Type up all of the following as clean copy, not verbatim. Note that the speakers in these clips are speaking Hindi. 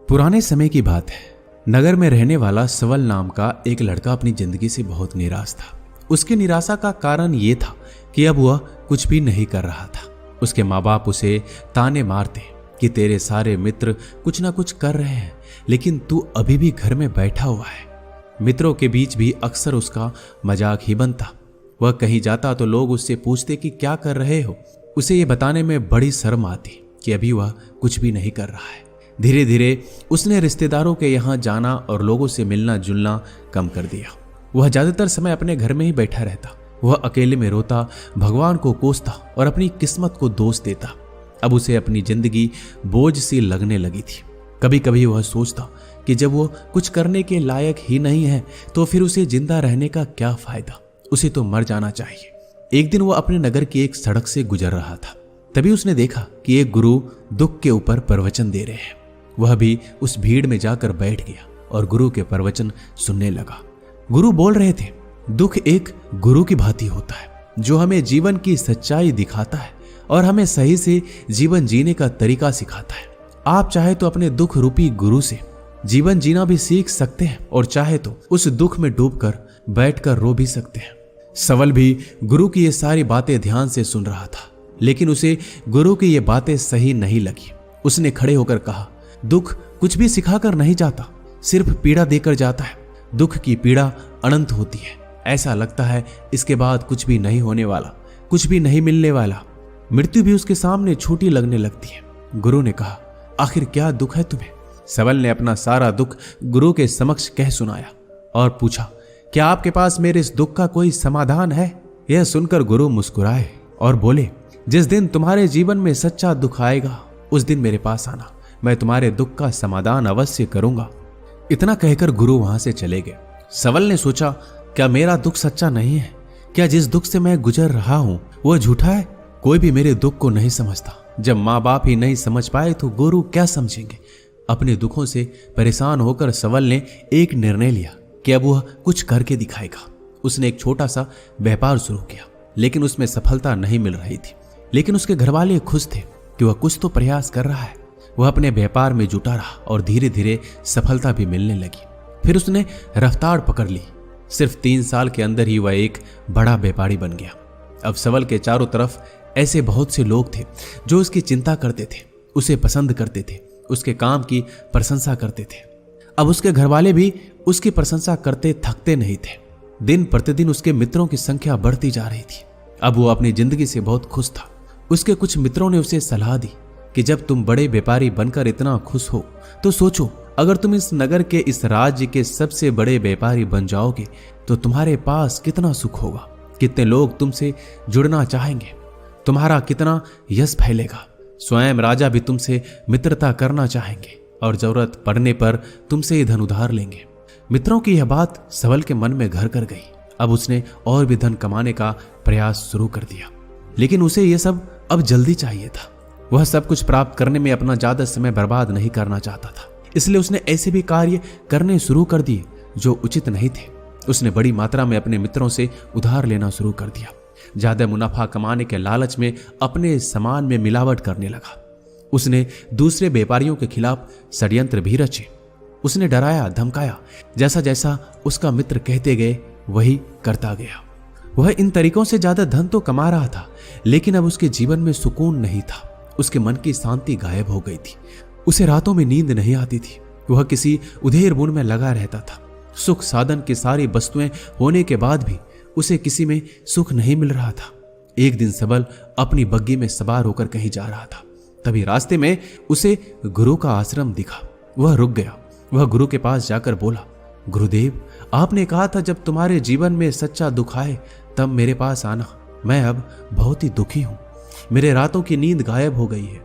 पुराने समय की बात है। नगर में रहने वाला सवल नाम का एक लड़का अपनी जिंदगी से बहुत निराश था। उसकी निराशा का कारण ये था कि अब वह कुछ भी नहीं कर रहा था। उसके माँ बाप उसे ताने मारते कि तेरे सारे मित्र कुछ ना कुछ कर रहे हैं, लेकिन तू अभी भी घर में बैठा हुआ है। मित्रों के बीच भी अक्सर उसका मजाक ही बनता। वह कहीं जाता तो लोग उससे पूछते कि क्या कर रहे हो। उसे ये बताने में बड़ी शर्म आती कि अभी वह कुछ भी नहीं कर रहा है। धीरे धीरे उसने रिश्तेदारों के यहाँ जाना और लोगों से मिलना जुलना कम कर दिया। वह ज्यादातर समय अपने घर में ही बैठा रहता। वह अकेले में रोता, भगवान को कोसता और अपनी किस्मत को दोष देता। अब उसे अपनी जिंदगी बोझ सी लगने लगी थी। कभी कभी वह सोचता कि जब वो कुछ करने के लायक ही नहीं है तो फिर उसे जिंदा रहने का क्या फायदा, उसे तो मर जाना चाहिए। एक दिन वो अपने नगर की एक सड़क से गुजर रहा था। तभी उसने देखा कि एक गुरु दुख के ऊपर प्रवचन दे रहे हैं। वह भी उस भीड़ में जाकर बैठ गया और गुरु के प्रवचन सुनने लगा। गुरु बोल रहे थे, दुख एक गुरु की भांति होता है जो हमें जीवन की सच्चाई दिखाता है और हमें सही से जीवन जीने का तरीका सिखाता है। आप चाहे तो अपने दुख रूपी गुरु से जीवन जीना भी सीख सकते हैं और चाहे तो उस दुख में डूबकर बैठकर रो भी सकते हैं। सवल भी गुरु की ये सारी बातें ध्यान से सुन रहा था, लेकिन उसे गुरु की ये बातें सही नहीं लगी। उसने खड़े होकर कहा, दुख कुछ भी सिखाकर नहीं जाता, सिर्फ पीड़ा देकर जाता है। दुख की पीड़ा अनंत होती है। ऐसा लगता है इसके बाद कुछ भी नहीं होने वाला, कुछ भी नहीं मिलने वाला। मृत्यु भी उसके सामने छोटी लगने लगती है। गुरु ने कहा, आखिर क्या दुख है तुम्हें? सवल ने अपना सारा दुख गुरु के समक्ष कह सुनाया और पूछा, क्या आपके पास मेरे इस दुख का कोई समाधान है? यह सुनकर गुरु मुस्कुराए और बोले, जिस दिन तुम्हारे जीवन में सच्चा दुख आएगा उस दिन मेरे पास आना, मैं तुम्हारे दुख का समाधान अवश्य करूंगा। इतना कहकर गुरु वहां से चले गए। सवल ने सोचा, क्या मेरा दुख सच्चा नहीं है? क्या जिस दुख से मैं गुजर रहा हूं वह झूठा है? कोई भी मेरे दुख को नहीं समझता। जब माँ बाप ही नहीं समझ पाए तो गुरु क्या समझेंगे? अपने दुखों से परेशान होकर सवल ने एक निर्णय लिया कि अब वह कुछ करके दिखाएगा। उसने एक छोटा सा व्यापार शुरू किया, लेकिन उसमें सफलता नहीं मिल रही थी। लेकिन उसके घरवाले खुश थे कि वह कुछ तो प्रयास कर रहा है। वह अपने व्यापार में जुटा रहा और धीरे धीरे सफलता भी मिलने लगी। फिर उसने रफ्तार पकड़ ली। सिर्फ 3 साल के अंदर ही वह एक बड़ा व्यापारी बन गया। अब सवल के चारों तरफ ऐसे बहुत से लोग थे जो उसकी चिंता करते थे, उसे पसंद करते थे, उसके काम की प्रशंसा करते थे। अब उसके घरवाले भी उसकी प्रशंसा करते थकते नहीं थे। दिन प्रतिदिन उसके मित्रों की संख्या बढ़ती जा रही थी। अब वो अपनी जिंदगी से बहुत खुश था। उसके कुछ मित्रों ने उसे सलाह दी कि जब तुम बड़े व्यापारी बनकर इतना खुश हो तो सोचो, अगर तुम इस नगर के, इस राज्य के सबसे बड़े व्यापारी बन जाओगे तो तुम्हारे पास कितना सुख होगा, कितने लोग तुमसे जुड़ना चाहेंगे, तुम्हारा कितना यश फैलेगा। स्वयं राजा भी तुमसे मित्रता करना चाहेंगे और जरूरत पड़ने पर तुमसे ही धन उधार लेंगे। मित्रों की यह बात सवल के मन में घर कर गई। अब उसने और भी धन कमाने का प्रयास शुरू कर दिया, लेकिन उसे यह सब अब जल्दी चाहिए था। वह सब कुछ प्राप्त करने में अपना ज्यादा समय बर्बाद नहीं करना चाहता था, इसलिए उसने ऐसे भी कार्य करने शुरू कर दिए जो उचित नहीं थे। उसने बड़ी मात्रा में अपने मित्रों से उधार लेना शुरू कर दिया। ज्यादा मुनाफा कमाने के लालच में अपने सामान में मिलावट करने लगा। उसने दूसरे व्यापारियों के खिलाफ षड्यंत्र भी रचे। उसने डराया, धमकाया। जैसा जैसा उसका मित्र कहते गए वही करता गया। वह इन तरीकों से ज्यादा धन तो कमा रहा था, लेकिन अब उसके जीवन में सुकून नहीं था। उसके मन की शांति गायब हो गई थी। उसे रातों में नींद नहीं आती थी। वह किसी उधेड़ बुन में लगा रहता था। सुख साधन की सारी वस्तुएं होने के बाद भी उसे किसी में सुख नहीं मिल रहा था। एक दिन सबल अपनी बग्गी में सवार होकर कहीं जा रहा था। तभी रास्ते में उसे गुरु का आश्रम दिखा। वह रुक गया। वह गुरु के पास जाकर बोला, गुरुदेव, आपने कहा था जब तुम्हारे जीवन में सच्चा दुख आए तब मेरे पास आना। मैं अब बहुत ही दुखी हूं। मेरे रातों की नींद गायब हो गई है।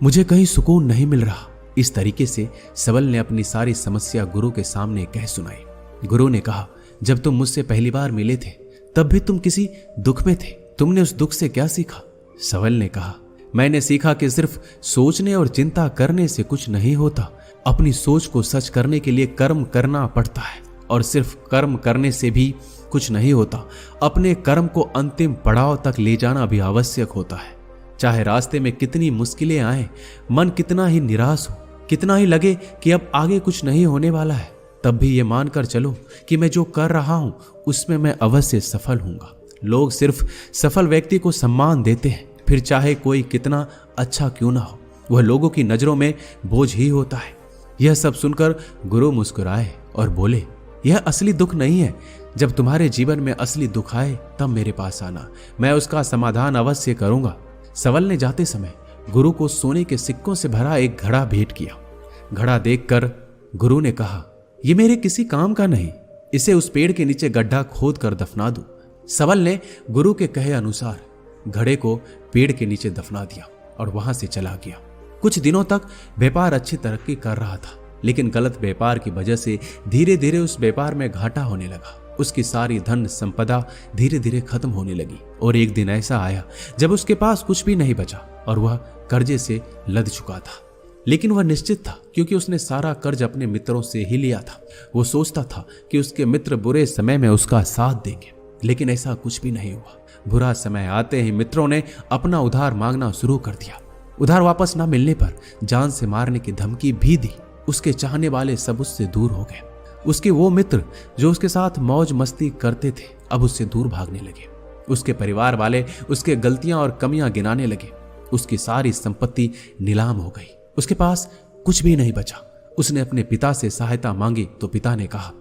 मुझे कहीं सुकून नहीं मिल रहा। इस तरीके से सबल ने अपनी सारी समस्या गुरु के सामने कह सुनाई। गुरु ने कहा, जब तुम मुझसे पहली बार मिले थे तब भी तुम किसी दुख में थे। तुमने उस दुख से क्या सीखा? सबल ने कहा, मैंने सीखा कि सिर्फ सोचने और चिंता करने से कुछ नहीं होता। अपनी सोच को सच करने के लिए कर्म करना पड़ता है, और सिर्फ कर्म करने से भी कुछ नहीं होता। अपने कर्म को अंतिम पड़ाव तक ले जाना भी आवश्यक होता है। चाहे रास्ते में कितनी मुश्किलें आए, मन कितना ही निराश हो, कितना ही लगे कि अब आगे कुछ नहीं होने वाला है, तब भी ये मानकर चलो कि मैं जो कर रहा हूं उसमें मैं अवश्य सफल हूंगा। लोग सिर्फ सफल व्यक्ति को सम्मान देते हैं, फिर चाहे कोई कितना अच्छा क्यों ना हो, वह लोगों की नजरों में बोझ ही होता है। यह सब सुनकर गुरु मुस्कुराए और बोले, यह असली दुख नहीं है। जब तुम्हारे जीवन में असली दुख आए तब मेरे पास आना, मैं उसका समाधान अवश्य करूंगा। सवल ने जाते समय गुरु को सोने के सिक्कों से भरा एक घड़ा भेंट किया। घड़ा देखकर गुरु ने कहा, यह मेरे किसी काम का नहीं, इसे उस पेड़ के नीचे गड्ढा खोद कर दफना दो। सवल ने गुरु के कहे अनुसार घड़े को पेड़ के नीचे दफना दिया और वहां से चला गया। कुछ दिनों तक व्यापार अच्छी तरक्की कर रहा था, लेकिन गलत व्यापार की वजह से धीरे धीरे उस व्यापार में घाटा होने लगा। उसकी सारी धन संपदा धीरे धीरे खत्म होने लगी और एक दिन ऐसा आया जब उसके पास कुछ भी नहीं बचा और वह कर्जे से लद चुका था। लेकिन वह निश्चित था, क्योंकि उसने सारा कर्ज अपने मित्रों से ही लिया था। वो सोचता था कि उसके मित्र बुरे समय में उसका साथ देंगे, लेकिन ऐसा कुछ भी नहीं हुआ। बुरा समय आते ही मित्रों ने अपना उधार मांगना शुरू कर दिया। उधार वापस ना मिलने पर जान से मारने की धमकी भी दी। उसके चाहने वाले सब उससे दूर हो गए। उसके वो मित्र जो उसके साथ मौज मस्ती करते थे अब उससे दूर भागने लगे। उसके परिवार वाले उसके गलतियां और कमियां गिनाने लगे। उसकी सारी संपत्ति नीलाम हो गई, उसके पास कुछ भी नहीं बचा। उसने अपने पिता से सहायता मांगी तो पिता ने कहा,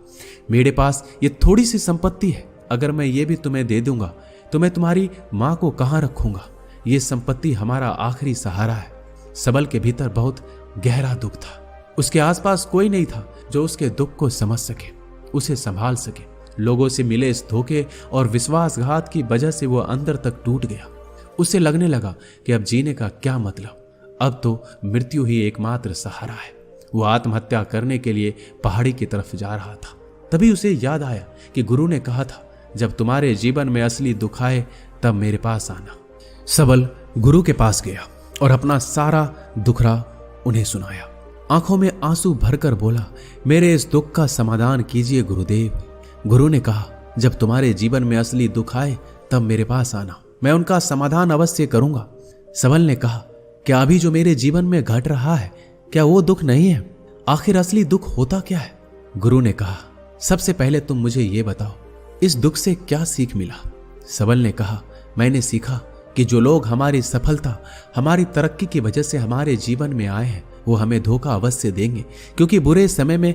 मेरे पास ये थोड़ी सी संपत्ति है, अगर मैं ये भी तुम्हें दे दूंगा तो मैं तुम्हारी मां को कहां रखूंगा। ये संपत्ति हमारा आखिरी सहारा है। सबल के भीतर बहुत गहरा दुख था। उसके आसपास कोई नहीं था जो उसके दुख को समझ सके, उसे संभाल सके। लोगों से मिले इस धोखे और विश्वासघात की वजह से वह अंदर तक टूट गया। उसे लगने लगा कि अब जीने का क्या मतलब, अब तो मृत्यु ही एकमात्र सहारा है। वो आत्महत्या करने के लिए पहाड़ी की तरफ जा रहा था। तभी उसे याद आया कि गुरु ने कहा था, जब तुम्हारे जीवन में असली दुख आए तब मेरे पास आना। सबल गुरु के पास गया और अपना सारा दुखड़ा उन्हें सुनाया। आंखों में आंसू भरकर बोला, मेरे इस दुख का समाधान कीजिए गुरुदेव। गुरु ने कहा, जब तुम्हारे जीवन में असली दुख आए तब मेरे पास आना, मैं उनका समाधान अवश्य करूंगा। सबल ने कहा, क्या अभी जो मेरे जीवन में घट रहा है क्या वो दुख नहीं है? आखिर असली दुख होता क्या है? गुरु ने कहा, सबसे पहले तुम मुझे ये बताओ, इस दुख से क्या सीख मिला? सबल ने कहा, मैंने सीखा कि जो लोग हमारी सफलता, हमारी तरक्की की वजह से हमारे जीवन में आए हैं वो हमें धोखा अवश्य देंगे, क्योंकि बुरे समय में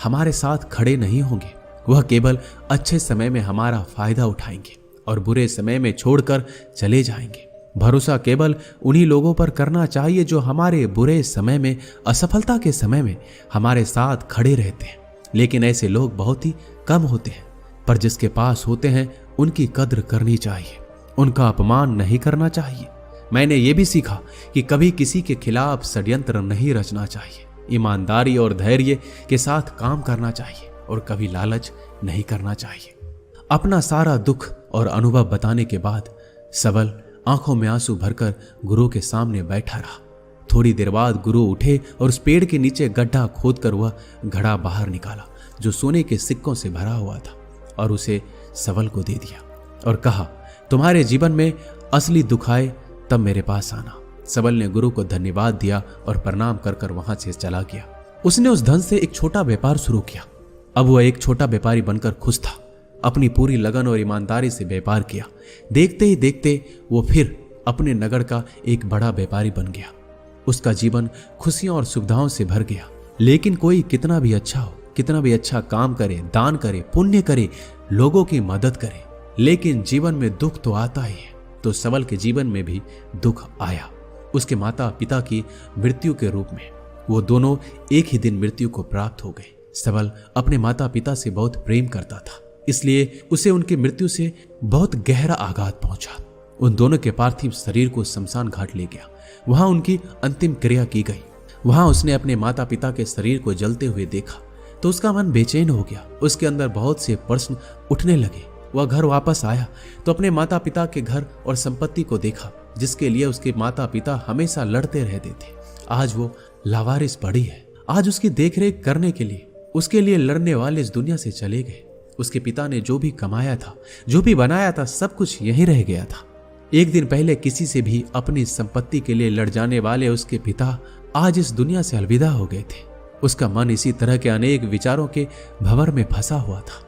हमारे साथ खड़े नहीं होंगे। वह केवल अच्छे समय में हमारा फायदा उठाएंगे और बुरे समय में छोड़कर चले जाएंगे। भरोसा केवल उन्हीं लोगों पर करना चाहिए जो हमारे बुरे समय में, असफलता के समय में हमारे साथ खड़े रहते हैं। लेकिन ऐसे लोग बहुत ही कम होते हैं, पर जिसके पास होते हैं उनकी कद्र करनी चाहिए, उनका अपमान नहीं करना चाहिए। मैंने ये भी सीखा कि कभी किसी के खिलाफ षड्यंत्र नहीं रचना चाहिए, ईमानदारी और धैर्य के साथ काम करना चाहिए और कभी लालच नहीं करना चाहिए। अपना सारा दुख और अनुभव बताने के बाद सबल आंखों में आंसू भरकर गुरु के सामने बैठा रहा। थोड़ी देर बाद गुरु उठे और उस पेड़ के नीचे गड्ढा खोदकर वह घड़ा बाहर निकाला जो सोने के सिक्कों से भरा हुआ था और उसे सबल को दे दिया और कहा, तुम्हारे जीवन में असली दुख आए तब मेरे पास आना। सबल ने गुरु को धन्यवाद दिया और प्रणाम कर कर वहां से चला गया। उसने उस धन से एक छोटा व्यापार शुरू किया। अब वह एक छोटा व्यापारी बनकर खुश था। अपनी पूरी लगन और ईमानदारी से व्यापार किया। देखते ही देखते वो फिर अपने नगर का एक बड़ा व्यापारी बन गया। उसका जीवन खुशियों और सुविधाओं से भर गया। लेकिन कोई कितना भी अच्छा हो, कितना भी अच्छा काम करे, दान करे, पुण्य करे, लोगों की मदद करे, लेकिन जीवन में दुख तो आता ही है। तो सबल के जीवन में भी दुख आया। उसके माता पिता की मृत्यु के रूप में। वो दोनों एक ही दिन मृत्यु को प्राप्त हो गए। सबल अपने माता पिता से बहुत प्रेम करता था, इसलिए उसे उनकी मृत्यु से बहुत गहरा आघात पहुंचा। उन दोनों के पार्थिव शरीर को शमशान घाट ले गया। वहां उनकी अंतिम क्रिया की गई। वहां उसने अपने माता पिता के शरीर को जलते हुए देखा तो उसका मन बेचैन हो गया। उसके अंदर बहुत से प्रश्न उठने लगे। वह घर वापस आया तो अपने माता पिता के घर और संपत्ति को देखा जिसके लिए उसके माता पिता हमेशा लड़ते रहते थे। आज वो लावारिस पड़ी है। आज उसकी देखरेख करने के लिए उसके लिए लड़ने वाले इस दुनिया से चले गए। उसके पिता ने जो भी कमाया था, जो भी बनाया था, सब कुछ यहीं रह गया था। एक दिन पहले किसी से भी अपनी संपत्ति के लिए लड़ जाने वाले उसके पिता आज इस दुनिया से अलविदा हो गए थे। उसका मन इसी तरह के अनेक विचारों के भंवर में फंसा हुआ था।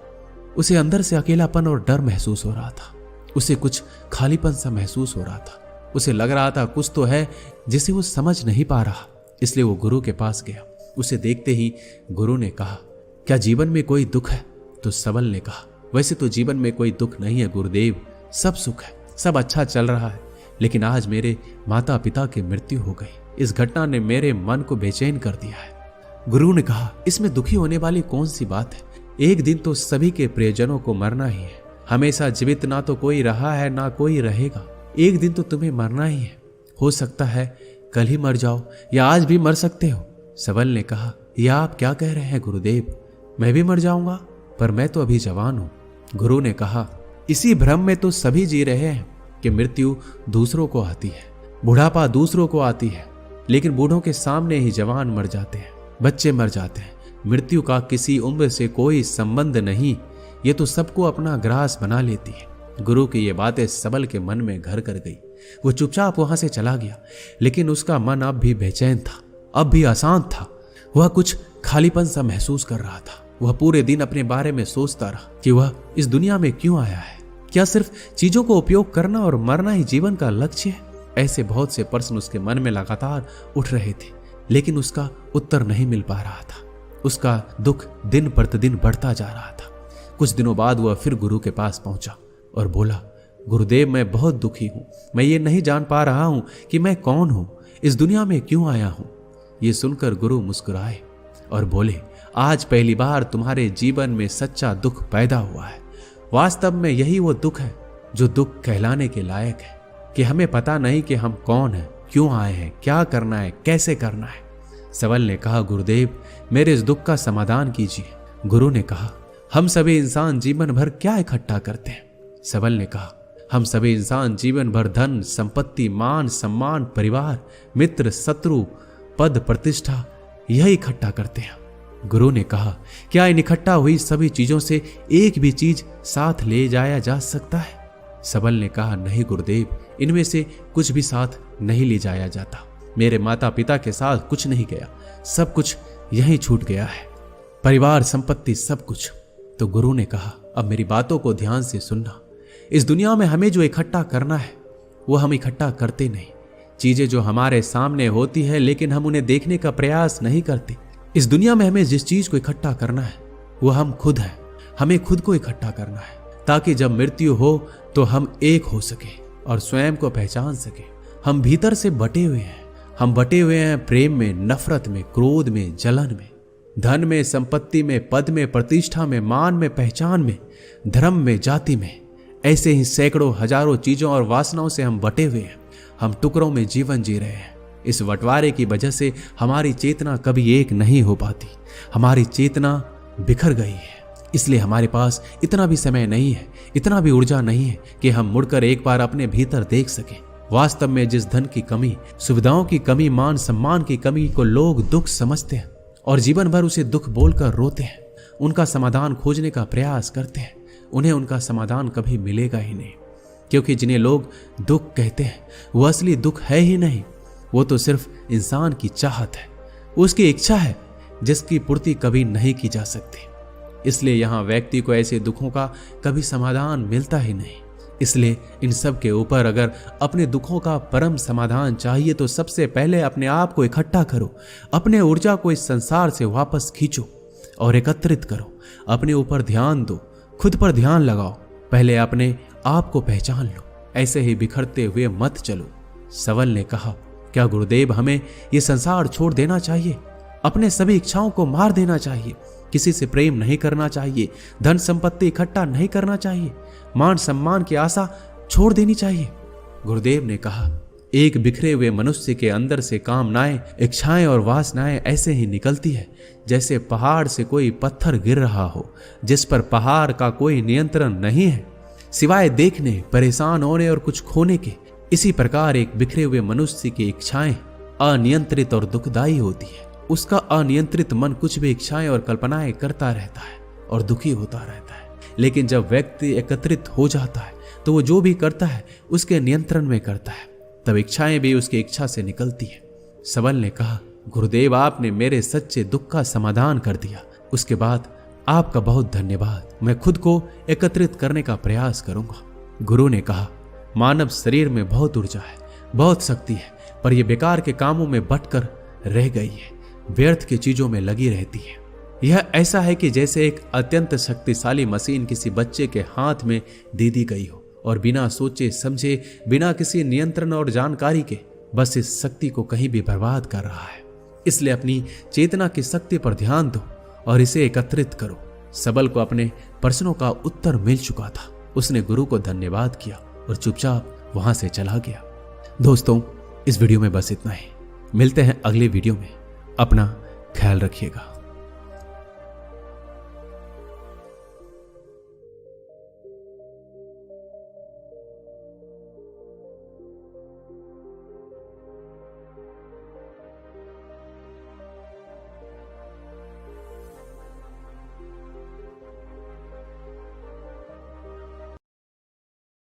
उसे अंदर से अकेलापन और डर महसूस हो रहा था। उसे कुछ खालीपन सा महसूस हो रहा था। उसे लग रहा था कुछ तो है जिसे वो समझ नहीं पा रहा। इसलिए वो गुरु के पास गया। उसे देखते ही गुरु ने कहा, क्या जीवन में कोई दुख है? तो सबल ने कहा, वैसे तो जीवन में कोई दुख नहीं है गुरुदेव, सब सुख है, सब अच्छा चल रहा है। लेकिन आज मेरे माता पिता की मृत्यु हो गई। इस घटना ने मेरे मन को बेचैन कर दिया है। गुरु ने कहा, इसमें दुखी होने वाली कौन सी बात है? एक दिन तो सभी के प्रियजनों को मरना ही है। हमेशा जीवित ना तो कोई रहा है ना कोई रहेगा। एक दिन तो तुम्हें मरना ही है। हो सकता है कल ही मर जाओ या आज भी मर सकते हो। सबल ने कहा, यह आप क्या कह रहे हैं गुरुदेव? मैं भी मर जाऊंगा? पर मैं तो अभी जवान हूं। गुरु ने कहा, इसी भ्रम में तो सभी जी रहे हैं कि मृत्यु दूसरों को आती है, बुढ़ापा दूसरों को आती है, लेकिन बूढ़ों के सामने ही जवान मर जाते हैं, बच्चे मर जाते हैं। मृत्यु का किसी उम्र से कोई संबंध नहीं, ये तो सबको अपना ग्रास बना लेती है। गुरु की ये बातें सबल के मन में घर कर गई। वो चुपचाप वहां से चला गया, लेकिन उसका मन अब भी बेचैन था, अब भी अशांत था। वह कुछ खालीपन सा महसूस कर रहा था। वह पूरे दिन अपने बारे में सोचता रहा कि वह इस दुनिया में क्यों आया है। क्या सिर्फ चीजों को उपयोग करना और मरना ही जीवन का लक्ष्य है? ऐसे बहुत से प्रश्न उसके मन में लगातार उठ रहे थे, लेकिन उसका उत्तर नहीं मिल पा रहा था। उसका दुख दिन प्रतिदिन बढ़ता जा रहा था। कुछ दिनों बाद वह फिर गुरु के पास पहुंचा और बोला, गुरुदेव, मैं बहुत दुखी हूं। मैं ये नहीं जान पा रहा हूं कि मैं कौन हूं, इस दुनिया में क्यों आया हूं। ये सुनकर गुरु मुस्कुराए और बोले, आज पहली बार तुम्हारे जीवन में सच्चा दुख पैदा हुआ है। वास्तव में यही वो दुख है जो दुख कहलाने के लायक है, कि हमें पता नहीं कि हम कौन हैं, क्यों आए हैं, क्या करना है, कैसे करना है। सबल ने कहा, गुरुदेव, मेरे इस दुख का समाधान कीजिए। गुरु ने कहा, हम सभी इंसान जीवन भर क्या इकट्ठा करते हैं? सबल ने कहा, हम सभी इंसान जीवन भर धन, संपत्ति, मान, सम्मान, परिवार, मित्र, शत्रु, पद, प्रतिष्ठा, यही इकट्ठा करते हैं। गुरु ने कहा, क्या इन इकट्ठा हुई सभी चीजों से एक भी चीज साथ ले जाया जा सकता है? सबल ने कहा, नहीं गुरुदेव, इनमें से कुछ भी साथ नहीं ले जाया जाता। मेरे माता पिता के साथ कुछ नहीं गया, सब कुछ यहीं छूट गया है, परिवार, संपत्ति, सब कुछ। तो गुरु ने कहा, अब मेरी बातों को ध्यान से सुनना। इस दुनिया में हमें जो इकट्ठा करना है वो हम इकट्ठा करते नहीं। चीजें जो हमारे सामने होती है लेकिन हम उन्हें देखने का प्रयास नहीं करते। इस दुनिया में हमें जिस चीज को इकट्ठा करना है वो हम खुद हैं। हमें खुद को इकट्ठा करना है ताकि जब मृत्यु हो तो हम एक हो सके और स्वयं को पहचान सके। हम भीतर से बटे हुए हैं। हम बटे हुए हैं प्रेम में, नफरत में, क्रोध में, जलन में, धन में, संपत्ति में, पद में, प्रतिष्ठा में, मान में, पहचान में, धर्म में, जाति में। ऐसे ही सैकड़ों हजारों चीजों और वासनाओं से हम बटे हुए हैं। हम टुकड़ों में जीवन जी रहे हैं। इस बंटवारे की वजह से हमारी चेतना कभी एक नहीं हो पाती। हमारी चेतना बिखर गई है। इसलिए हमारे पास इतना भी समय नहीं है, इतना भी ऊर्जा नहीं है कि हम मुड़कर एक बार अपने भीतर देख सकें। वास्तव में जिस धन की कमी, सुविधाओं की कमी, मान सम्मान की कमी को लोग दुख समझते हैं और जीवन भर उसे दुख बोलकर रोते हैं, उनका समाधान खोजने का प्रयास करते हैं, उन्हें उनका समाधान कभी मिलेगा ही नहीं। क्योंकि जिन्हें लोग दुख कहते हैं वो असली दुख है ही नहीं, वो तो सिर्फ इंसान की चाहत है, उसकी इच्छा है जिसकी पूर्ति कभी नहीं की जा सकती। इसलिए यहाँ व्यक्ति को ऐसे दुखों का कभी समाधान मिलता ही नहीं। इसलिए इन सब के ऊपर अगर अपने दुखों का परम समाधान चाहिए तो सबसे पहले अपने आप को इकट्ठा करो, अपने ऊर्जा को इस संसार से वापस खींचो और एकत्रित करो। अपने ऊपर ध्यान दो, खुद पर ध्यान लगाओ, पहले अपने आप को पहचान लो। ऐसे ही बिखरते हुए मत चलो। सबल ने कहा, क्या गुरुदेव हमें ये संसार छोड़ देना चाहिए? अपने सभी इच्छाओं को मार देना चाहिए? किसी से प्रेम नहीं करना चाहिए? धन संपत्ति इकट्ठा नहीं करना चाहिए? मान सम्मान की आशा छोड़ देनी चाहिए? गुरुदेव ने कहा, एक बिखरे हुए मनुष्य के अंदर से कामनाएं, इच्छाएं और वासनाएं ऐसे ही निकलती है जैसे पहाड़ से कोई पत्थर गिर रहा हो, जिस पर पहाड़ का कोई नियंत्रण नहीं है सिवाय देखने, परेशान होने और कुछ खोने के। इसी प्रकार एक बिखरे हुए मनुष्य की इच्छाएं अनियंत्रित और दुखदायी होती है। उसका अनियंत्रित मन कुछ भी इच्छाएं और कल्पनाएं करता रहता है और दुखी होता रहता है। लेकिन जब व्यक्ति एकत्रित हो जाता है तो वो जो भी करता है उसके नियंत्रण में करता है, तब इच्छाएं भी उसकी इच्छा से निकलती है। सबल ने कहा, गुरुदेव, आपने मेरे सच्चे दुख का समाधान कर दिया। उसके बाद आपका बहुत धन्यवाद। मैं खुद को एकत्रित करने का प्रयास करूंगा। गुरु ने कहा, मानव शरीर में बहुत ऊर्जा है, बहुत शक्ति है, पर यह बेकार के कामों में बटकर रह गई है, व्यर्थ की चीजों में लगी रहती है। यह ऐसा है कि जैसे एक अत्यंत शक्तिशाली मशीन किसी बच्चे के हाथ में दे दी गई हो और बिना सोचे समझे, बिना किसी नियंत्रण और जानकारी के बस इस शक्ति को कहीं भी बर्बाद कर रहा है। इसलिए अपनी चेतना की शक्ति पर ध्यान दो और इसे एकत्रित करो। सबल को अपने प्रश्नों का उत्तर मिल चुका था। उसने गुरु को धन्यवाद किया और चुपचाप वहां से चला गया। दोस्तों, इस वीडियो में बस इतना ही। मिलते हैं अगले वीडियो में। अपना ख्याल रखिएगा।